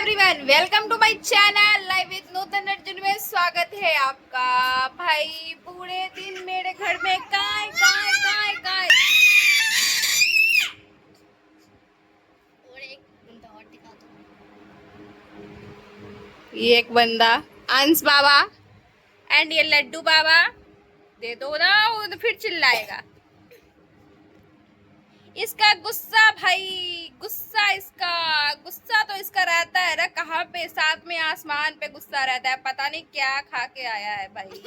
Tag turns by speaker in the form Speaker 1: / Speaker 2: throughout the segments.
Speaker 1: Everyone, welcome to my channel live with Nutan Arjun में स्वागत है आपका। भाई पूरे दिन मेरे घर में काय काय काय काय। ये एक बंदा अंश बाबा एंड ये लड्डू बाबा दे दो ना, वो तो फिर चिल्लाएगा। इसका गुस्सा भाई, गुस्सा तो इसका रहता है ना कहाँ पे, साथ में आसमान पे गुस्सा रहता है। पता नहीं क्या खा के आया है भाई।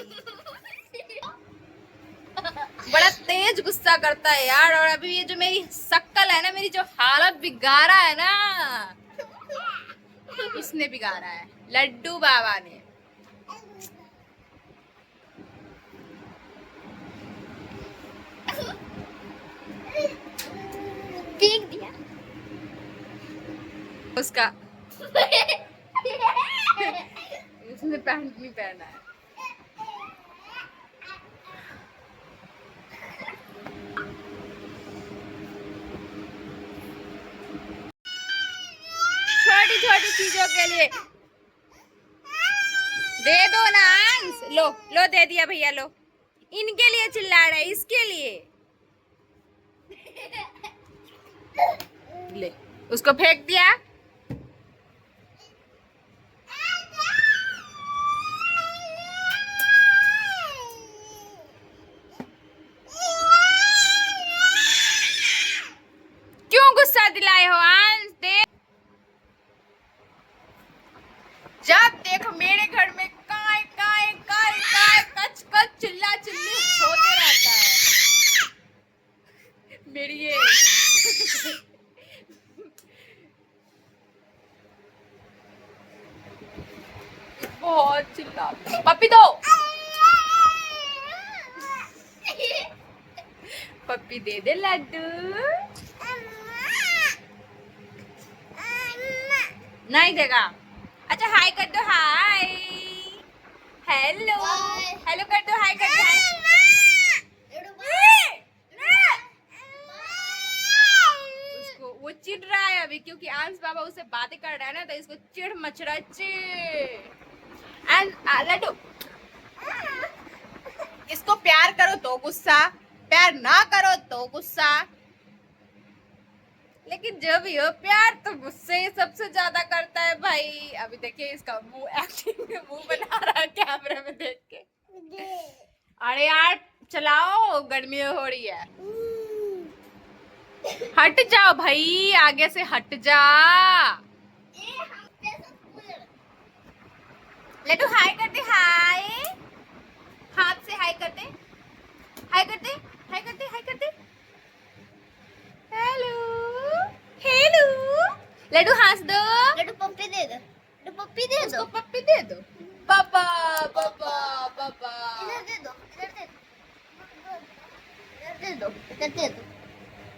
Speaker 1: बड़ा तेज गुस्सा करता है यार। और अभी ये जो मेरी शक्ल है ना, मेरी जो हालत बिगाड़ा है ना, इसने बिगाड़ा है, लड्डू बाबा ने। फेंक दिया उसका। उसने पैंट नहीं पहना है। छोटी छोटी चीजों के लिए दे दो ना अंश। लो लो दे दिया भैया, लो। इनके लिए चिल्ला रहा है, इसके लिए। ले उसको फेंक दिया। क्यों गुस्सा दिलाए हो अंश? दे। जब देखो मेरे घर में काय काय काय काय कच कच चिल्ला चिल्ली होते रहता है। मेरी ये बहुत चिल्ला। पप्पी दो, पप्पी दे दे लड्डू। नहीं देगा। अच्छा हाय कर दो, हाय हेलो हेलो कर दो, हाय कर दो। उसको वो चिढ़ रहा है अभी, क्योंकि अंश बाबा उससे बातें कर रहा है ना, तो इसको चिढ़ मच रहा है, चिढ़। एंड लड्डू, इसको प्यार करो तो गुस्सा, प्यार ना करो तो गुस्सा। लेकिन जब ये प्यार तो गुस्से ही सबसे ज्यादा करता है भाई। अभी देखिए इसका मुंह, एक्टिंग में मुंह बना रहा है कैमरे में देख के। अरे यार चलाओ, गर्मी हो रही है। हट जाओ भाई, आगे से हट जा। लड्डू हाय कर दे, हाय हाथ से हाय कर दे, हाय कर दे, हाय कर दे, हाय कर दे। Hello hello. लड्डू हंस दो।
Speaker 2: लड्डू पप्पी दे दो, लड्डू पप्पी दे दो,
Speaker 1: पप्पी दे दो। पापा पापा पापा।
Speaker 2: इधर दे दो, इधर दे दो, इधर दे दो,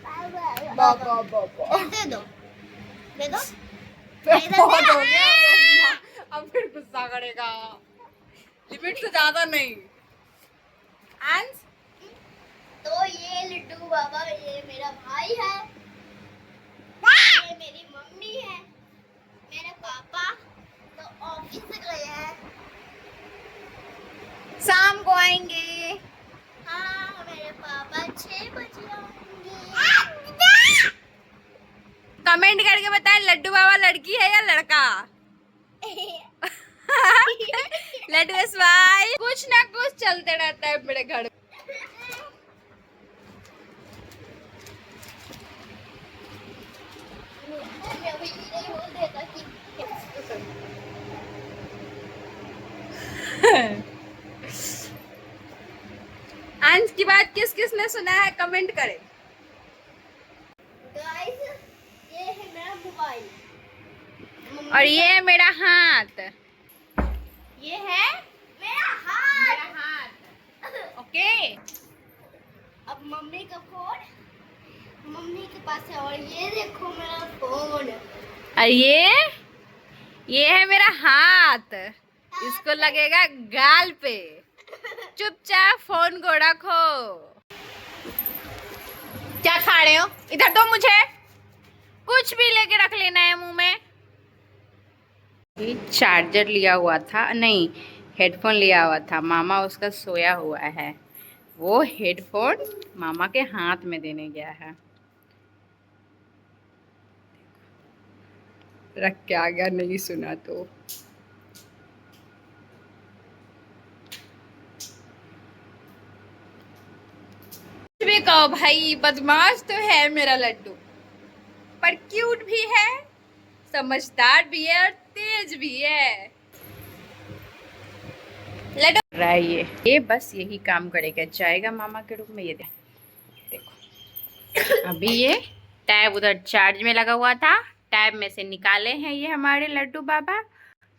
Speaker 1: पापा पापा
Speaker 2: इधर दे दो, दे दो।
Speaker 1: बहुत हो गया, अब फिर गुस्सा करेगा। लिमिट से ज्यादा नहीं। अंश
Speaker 2: तो ये लड्डू बाबा, ये मेरा भाई है, ये मेरी मम्मी है, मेरे पापा तो ऑफिस से गए हैं,
Speaker 1: शाम को आएंगे।
Speaker 2: हाँ मेरे पापा 6 बजे आएंगे।
Speaker 1: कमेंट करके बताएं लड्डू बाबा लड़की है या लड़का। लड्डू स्माइल। कुछ ना कुछ चलते रहता है मेरे घर। अंश की बात किस किस ने सुना है, कमेंट करें।
Speaker 2: गाइस ये है मेरा मोबाइल,
Speaker 1: और ये है मेरा हाथ।
Speaker 2: ये है मेरा हाथ।
Speaker 1: ओके।
Speaker 2: अब मम्मी का फोन मम्मी के पास है, और ये देखो मेरा फोन।
Speaker 1: और ये है मेरा हाथ, इसको लगेगा गाल पे। चुपचाप फोन को रखो। क्या खा रहे हो? इधर दो मुझे। कुछ भी लेके रख लेना है मुंह में। ये चार्जर लिया हुआ था, नहीं हेडफोन लिया हुआ था, मामा उसका सोया हुआ है, वो हेडफोन मामा के हाथ में देने गया है, रख के आ गया, नहीं सुना तो। कुछ भी कहो भाई, बदमाश तो है मेरा लड्डू, पर क्यूट भी है, समझदार भी है और तेज भी है। लड्डू रहा है ये बस यही काम करेगा, जाएगा मामा के रूम में। ये देखो अभी ये टैब उधर चार्ज में लगा हुआ था, टैब में से निकाले हैं ये हमारे लड्डू बाबा,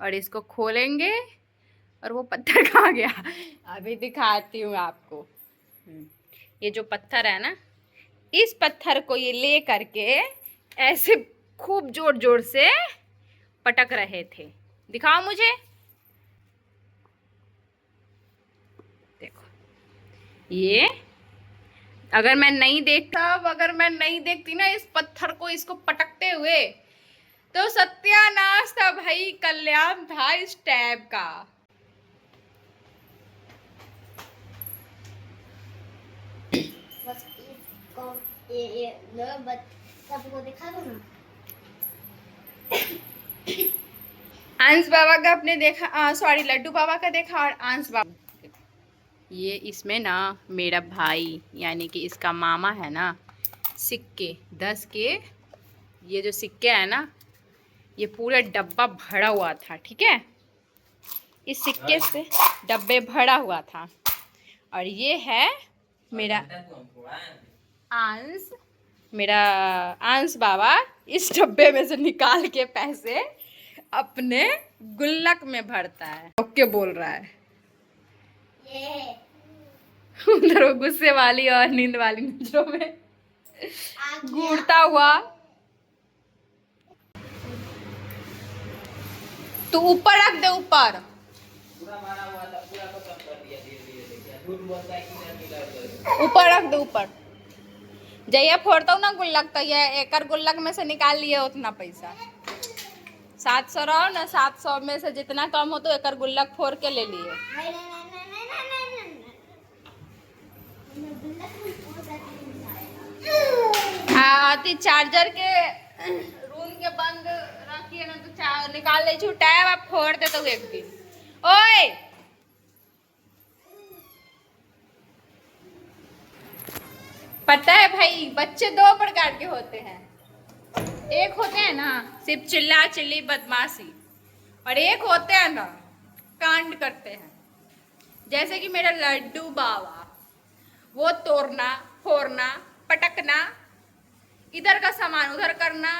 Speaker 1: और इसको खोलेंगे, और वो पत्थर कहाँ गया अभी दिखाती हूँ आपको। ये जो पत्थर है ना, इस पत्थर को ये ले करके ऐसे खूब जोर जोर से पटक रहे थे। दिखाओ मुझे, देखो ये अगर मैं नहीं देखती ना इस पत्थर को, इसको पटकते हुए, तो सत्यानाश था भाई, कल्याण था इस टैब का।
Speaker 2: बस इसको ये सबको दिखा दो ना।
Speaker 1: अंश बाबा का अपने देखा, सॉरी लड्डू बाबा का देखा, और अंश बाबा ये इसमें ना मेरा भाई यानी कि इसका मामा है ना, सिक्के 10 के, ये जो सिक्के है ना, ये पूरा डब्बा भरा हुआ था, ठीक है, इस सिक्के से डब्बे भरा हुआ था। और ये है मेरा अंश, मेरा अंश बाबा इस डब्बे में से निकाल के पैसे अपने गुल्लक में भरता है। ओके बोल रहा है
Speaker 2: ये
Speaker 1: उधर वो गुस्से वाली और नींद वाली नजरों में घूरता हुआ। तू ऊपर रख दे, ऊपर ऊपर रख दे, ऊपर जइया फोड़ता हूँ ना गुल्लक, तो ये एकर गुल्लक में से निकाल लिए उतना पैसा, 700 रहो ना, 700 में से जितना कम हो तो एकर गुल्लक फोड़ के ले लिए। आती चार्जर के रूम के बंद रखिए ना, तो निकाल ले छूटा है, आप फोड़ दे तो एक दिन। ओए पता है भाई, बच्चे 2 प्रकार के होते हैं, एक होते हैं ना सिर्फ चिल्ला चिल्ली बदमाशी, और एक होते हैं ना कांड करते हैं, जैसे कि मेरा लड्डू बाबा, वो तोड़ना फोड़ना पटकना, इधर का सामान उधर करना,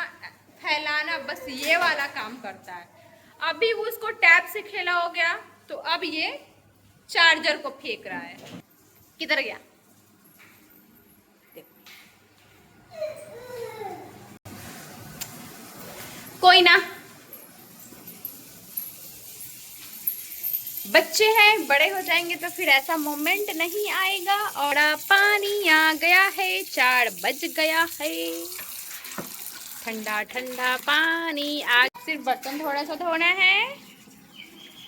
Speaker 1: फैलाना, बस ये वाला काम करता है। अभी वो उसको टैब से खेला हो गया, तो अब ये चार्जर को फेंक रहा है, किधर गया, कोई ना, बच्चे हैं, बड़े हो जाएंगे तो फिर ऐसा मोमेंट नहीं आएगा। और पानी आ गया है, 4 बज गया है, ठंडा ठंडा पानी। आज सिर्फ बर्तन थोड़ा सा धोना है,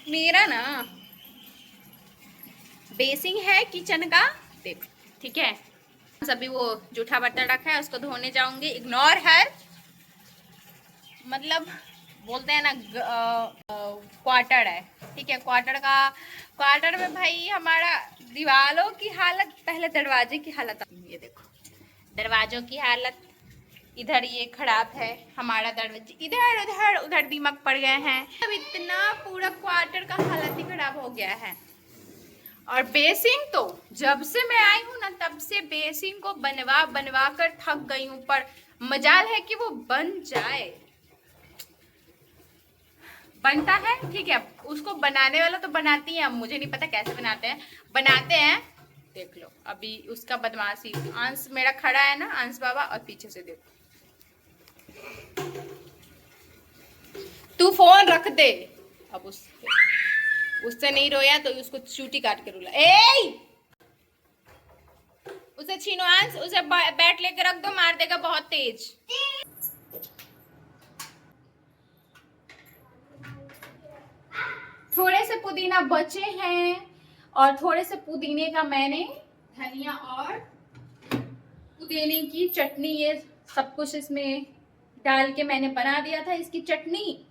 Speaker 1: मेरा ना बेसिंग है किचन का, देख ठीक है, सभी वो जूठा बर्तन रखा है उसको धोने जाऊंगी, इग्नोर हर, मतलब बोलते हैं ना क्वार्टर है, ठीक है, क्वार्टर में भाई हमारा दीवारों की हालत, पहले दरवाजे की हालत, ये देखो दरवाजों की हालत, इधर ये खराब है हमारा दरवाजे, इधर उधर उधर दीमक पड़ गए हैं, अब इतना पूरा क्वार्टर का हालत ही खराब हो गया है। और बेसिंग तो जब से मैं आई हूँ ना, तब से बेसिंग को बनवा कर थक गई हूँ, पर मजाल है कि वो बन जाए, बनता है, ठीक है, उसको बनाने वाला तो बनाती है, अब मुझे नहीं पता कैसे बनाते हैं, देख लो अभी उसका बदमाशी। अंश मेरा खड़ा है ना, अंश बाबा, और पीछे से देखो, तू फोन रख दे, अब उससे नहीं रोया तो उसको चूटी काट के रुला, उसे छीनो अंश, उसे बैट लेके रख दो, मार देगा बहुत तेज। थोड़े से पुदीना बचे हैं और थोड़े से पुदीने का मैंने धनिया और पुदीने की चटनी, ये सब कुछ इसमें डाल के मैंने बना दिया था इसकी चटनी।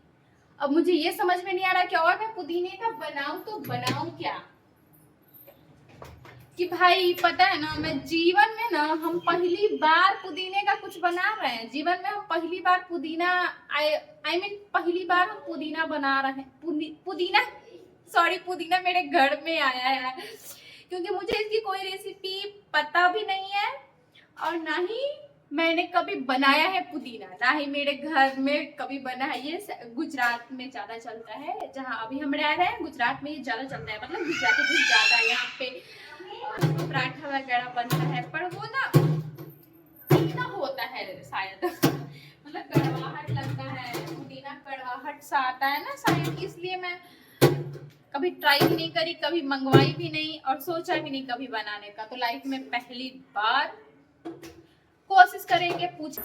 Speaker 1: अब मुझे ये समझ में नहीं आ रहा कि और मैं पुदीने का बनाऊं तो बनाऊं क्या, कि भाई पता है ना, मैं जीवन में ना, हम पहली बार पुदीने का कुछ बना रहे हैं, जीवन में हम पहली बार पुदीना आई मीन पहली बार हम पुदीना बना रहे हैं। पुदीना सॉरी, पुदीना मेरे घर में आया है, क्योंकि मुझे इसकी कोई रेसिपी पता भी नहीं है और ना ही मैंने कभी बनाया है पुदीना, ना ही मेरे घर में कभी बना है। ये गुजरात में ज्यादा चलता है, जहाँ अभी हम रह रहे हैं गुजरात में ये ज्यादा चलता है, मतलब गुजराती डिश ज्यादा है यहाँ पे, पराठा वगैरह बनता है, पर वो ना तीखा होता है शायद मतलब कड़वाहट लगता है, पुदीना कड़वाहट सा आता है ना शायद, इसलिए मैं कभी ट्राई भी नहीं करी, कभी मंगवाई भी नहीं और सोचा भी नहीं कभी बनाने का। तो लाइफ में पहली बार कोशिश करेंगे। पूछ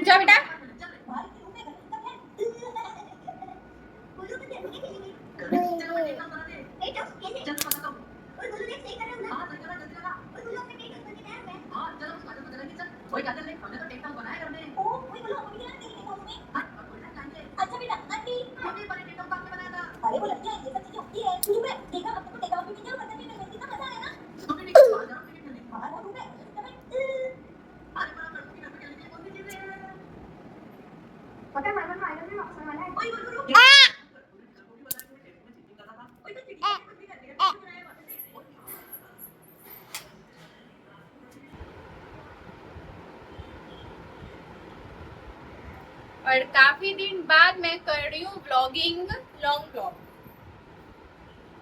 Speaker 1: जा बेटा, और काफी दिन बाद मैं कर रही हूँ व्लॉगिंग, लॉन्ग व्लॉग।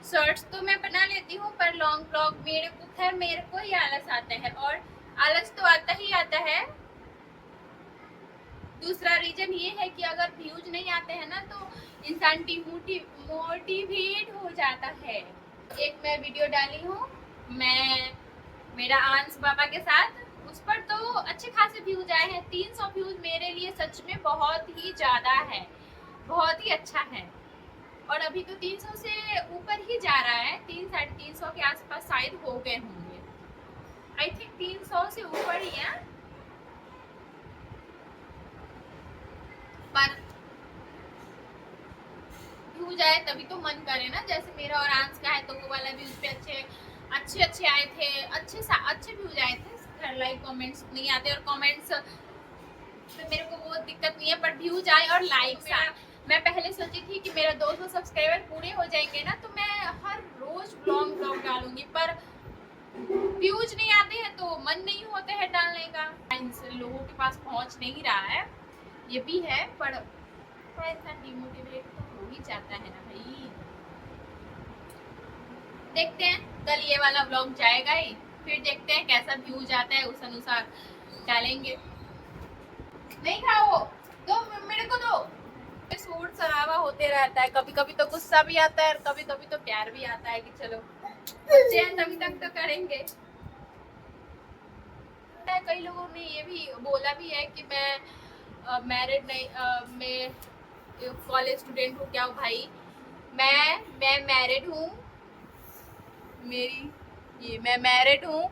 Speaker 1: शॉर्ट्स तो मैं बना लेती हूँ पर लॉन्ग व्लॉग मेरे को ही आलस आता है, और आलस तो आता ही आता है। दूसरा रीजन ये है कि अगर व्यूज नहीं आते हैं ना तो इंसान डिमोटिवेट हो जाता है। एक मैं वीडियो डाली हूँ मैं मेरा आंस बाबा के साथ, उस पर तो अच्छे खासे व्यूज आए हैं। 300 व्यूज मेरे लिए सच में बहुत ही ज्यादा है, बहुत ही अच्छा है। और अभी तो 300 से ऊपर ही जा रहा है, 300-350 के आसपास शायद हो गए होंगे। आई थिंक 300 से ऊपर ही है, पर व्यूज आए तभी तो मन करे ना। जैसे मेरा और आंस का है तो वो वाला व्यूज पे अच्छे आए थे, अच्छे व्यूज आए थे। लाइक कमेंट्स नहीं आते, और कमेंट्स तो मेरे को वो दिक्कत नहीं है, पर व्यूज आए और लाइक्स आए। मैं पहले सोची थी कि मेरा 200 सब्सक्राइबर पूरे हो जाएंगे ना तो मैं हर रोज व्लॉग डालूंगी, पर व्यूज नहीं आते हैं तो मन नहीं होता है डालने का, लोगों के पास पहुंच नहीं रहा है, ये भी है। पर ऐसा डिमोटिवेट तो हो ही जाता है ना भाई। देखते हैं, कल ये वाला व्लॉग जाएगा ही, फिर देखते हैं कैसा व्यूज आता है, उस अनुसार डालेंगे। नहीं खाओ, दो मेरे को दो। शोर शराबा होते रहता है, कभी कभी तो गुस्सा भी आता है और कभी कभी तो प्यार भी आता है कि चलो बच्चे हैं तभी तक तो करेंगे। कई लोगों ने ये भी बोला भी है कि मैं मैरिड नहीं, मैं कॉलेज स्टूडेंट हूँ। क्या हूँ भाई, मैं मैरिड हूँ, मैं मैरिड हूँ।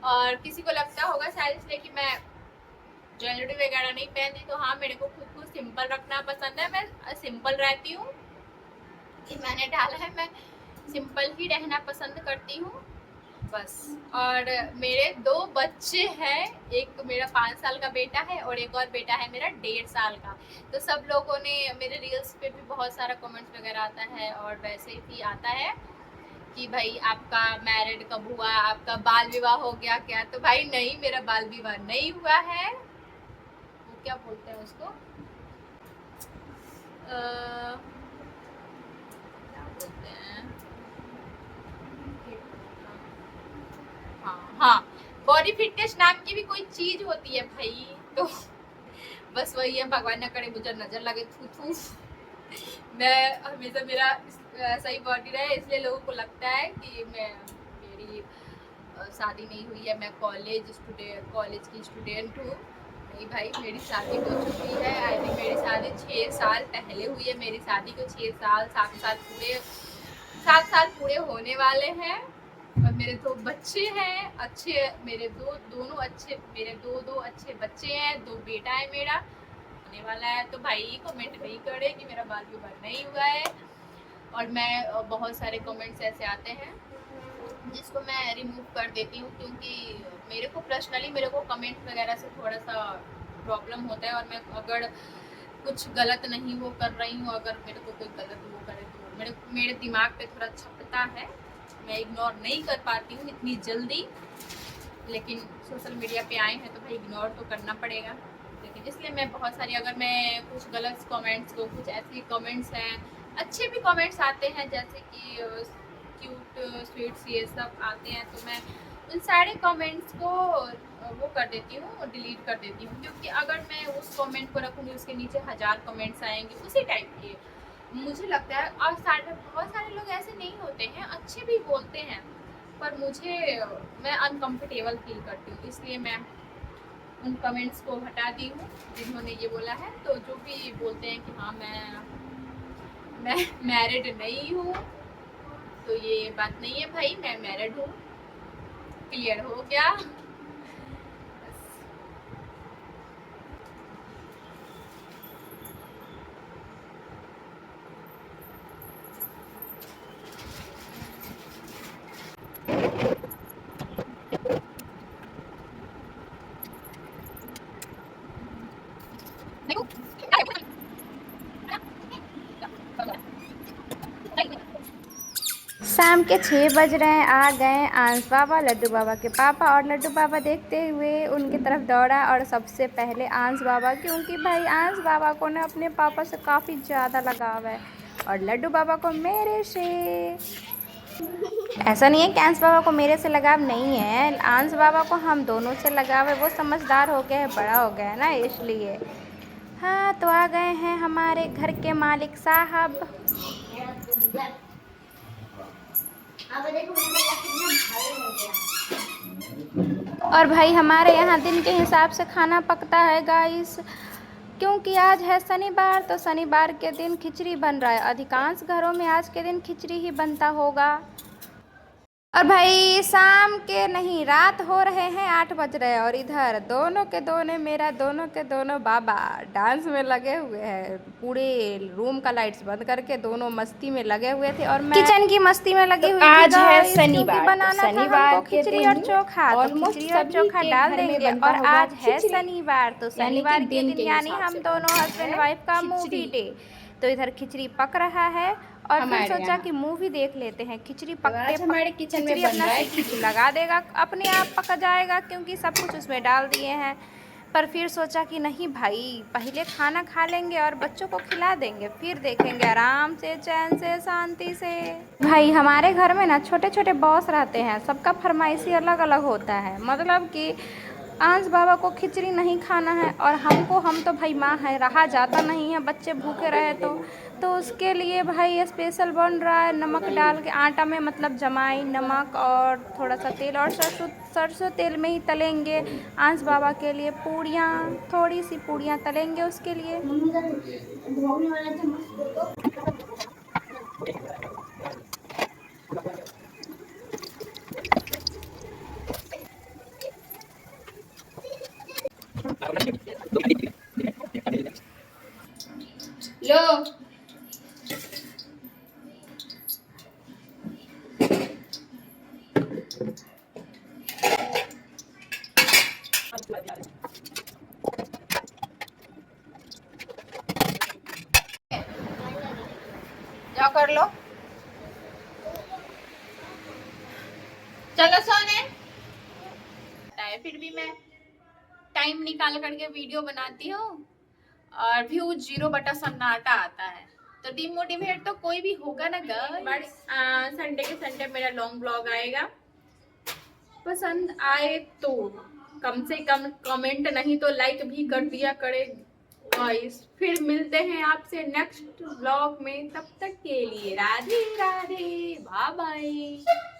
Speaker 1: और किसी को लगता होगा शायद इसलिए कि मैं ज्वेलरी वगैरह नहीं पहनती, तो हाँ मेरे को खुद को सिंपल रखना पसंद है, मैं सिंपल रहती हूँ। मैंने डाला है मैं सिंपल ही रहना पसंद करती हूँ बस। और मेरे 2 बच्चे हैं, एक मेरा 5 साल का बेटा है और एक और बेटा है मेरा 1.5 साल का। तो सब लोगों ने मेरे रील्स पे भी बहुत सारा कमेंट्स वगैरह आता है और वैसे भी आता है कि भाई आपका मैरिड कब हुआ, आपका बाल विवाह हो गया क्या। तो भाई नहीं, मेरा बाल विवाह नहीं हुआ है। वो क्या बोलते हैं उसको, क्या बोलते हैं, हाँ बॉडी फिटनेस नाम की भी कोई चीज होती है भाई। तो बस वही है, भगवान न करे मुझे नजर लगे, थू थू। मैं हमेशा मेरा ऐसा ही बॉडी रहे, इसलिए लोगों को लगता है कि मेरी शादी नहीं हुई है, मैं कॉलेज की स्टूडेंट हूँ। नहीं भाई, मेरी शादी हो चुकी है। आई थिंक मेरी शादी 6 साल पहले हुई है। मेरी शादी को 7 साल पूरे होने वाले हैं। और मेरे 2 बच्चे हैं अच्छे, मेरे दो अच्छे बच्चे हैं, 2 बेटा है मेरा होने वाला है। तो भाई कमेंट नहीं करे कि मेरा बाल विवाह नहीं हुआ है। और मैं बहुत सारे कमेंट्स ऐसे आते हैं जिसको मैं रिमूव कर देती हूँ, क्योंकि मेरे को कमेंट वगैरह से थोड़ा सा प्रॉब्लम होता है। और मैं अगर कुछ गलत नहीं वो कर रही हूँ, अगर मेरे को कोई गलत वो करे तो मेरे दिमाग पे थोड़ा छपता है, मैं इग्नोर नहीं कर पाती हूँ इतनी जल्दी। लेकिन सोशल मीडिया पे आए हैं तो भाई इग्नोर तो करना पड़ेगा। लेकिन इसलिए मैं बहुत सारी, अगर मैं कुछ गलत कमेंट्स को, कुछ ऐसे कमेंट्स हैं, अच्छे भी कमेंट्स आते हैं जैसे कि क्यूट स्वीट्स ये सब आते हैं, तो मैं उन सारे कमेंट्स को वो कर देती हूँ, डिलीट कर देती हूँ। क्योंकि अगर मैं उस कमेंट को रखूँगी, उसके नीचे 1000 कमेंट्स आएंगे उसी टाइप के, मुझे लगता है। और बहुत सारे लोग ऐसे नहीं होते हैं, अच्छे भी बोलते हैं, पर मैं अनकंफर्टेबल फील करती हूँ, इसलिए मैं उन कमेंट्स को हटा दी हूँ जिन्होंने ये बोला है। तो जो भी बोलते हैं कि हाँ मैं मैरिड नहीं हूँ, तो ये बात नहीं है भाई, मैं मैरिड हूँ, क्लियर हो गया।
Speaker 3: शाम के 6 बज रहे हैं। आ गए आंस बाबा, लड्डू बाबा के पापा। और लड्डू बाबा देखते हुए उनकी तरफ दौड़ा, और सबसे पहले आंस बाबा, क्योंकि भाई आंस बाबा को ना अपने पापा से काफ़ी ज़्यादा लगाव है, और लड्डू बाबा को मेरे से। ऐसा नहीं है कि आंस बाबा को मेरे से लगाव नहीं है, आंस बाबा को हम दोनों से लगाव है। वो समझदार हो गया है, बड़ा हो गया है ना, इसलिए। हाँ, तो आ गए हैं हमारे घर के मालिक साहब। और भाई हमारे यहाँ दिन के हिसाब से खाना पकता है गाइस, क्योंकि आज है शनिवार, तो शनिवार के दिन खिचड़ी बन रहा है। अधिकांश घरों में आज के दिन खिचड़ी ही बनता होगा। और भाई शाम के नहीं, रात हो रहे हैं, 8 बज रहे हैं, और इधर दोनों के दोनों बाबा डांस में लगे हुए हैं। पूरे रूम का लाइट्स बंद करके दोनों मस्ती में लगे हुए थे, और मैं किचन की मस्ती में लगी हुई थी।
Speaker 4: आज है
Speaker 3: गाइस,
Speaker 4: शनिवार,
Speaker 3: क्योंकि बनाना था हमको खिचड़ी और चोखा, तो खिचड़ी और चोखा डाल देंगे। और आज है शनिवार, तो शनिवार के दिन यानी हम दोनों हस्बैंड वाइफ का मूवी डे। तो इधर खिचड़ी पक रहा है, और फिर सोचा कि मूवी देख लेते हैं। खिचड़ी पकते
Speaker 4: हमारे किचन में
Speaker 3: खिचड़ी
Speaker 4: बन रहा है
Speaker 3: खिचड़ी लगा देगा, अपने आप पक जाएगा, क्योंकि सब कुछ उसमें डाल दिए हैं। पर फिर सोचा कि नहीं भाई, पहले खाना खा लेंगे और बच्चों को खिला देंगे, फिर देखेंगे आराम से, चैन से, शांति से। भाई हमारे घर में ना छोटे छोटे बॉस रहते हैं, सबका फरमाइशी अलग अलग होता है। मतलब कि आंस बाबा को खिचड़ी नहीं खाना है, और हम तो भाई माँ है, रहा जाता नहीं है बच्चे भूखे रहे तो उसके लिए भाई स्पेशल बन रहा है। नमक डाल के आटा में, मतलब जमाई, नमक और थोड़ा सा तेल, और सरसों तेल में ही तलेंगे आंस बाबा के लिए पूड़ियाँ। थोड़ी सी पूड़ियाँ तलेंगे उसके लिए।
Speaker 1: लो जाओ कर लो, चलो सोने। फिर भी मैं टाइम निकाल करके वीडियो बनाती हूँ, और व्यू 0 बटा सन्नाटा आता है, तो डिमोटिवेट तो कोई भी होगा ना गाइस। संडे के संडे मेरा लॉन्ग ब्लॉग आएगा। पसंद आए तो कम से कम कमेंट नहीं तो लाइक भी कर दिया करे गाइस फिर मिलते हैं आपसे नेक्स्ट व्लॉग में, तब तक के लिए राधे राधे, बाय बाय।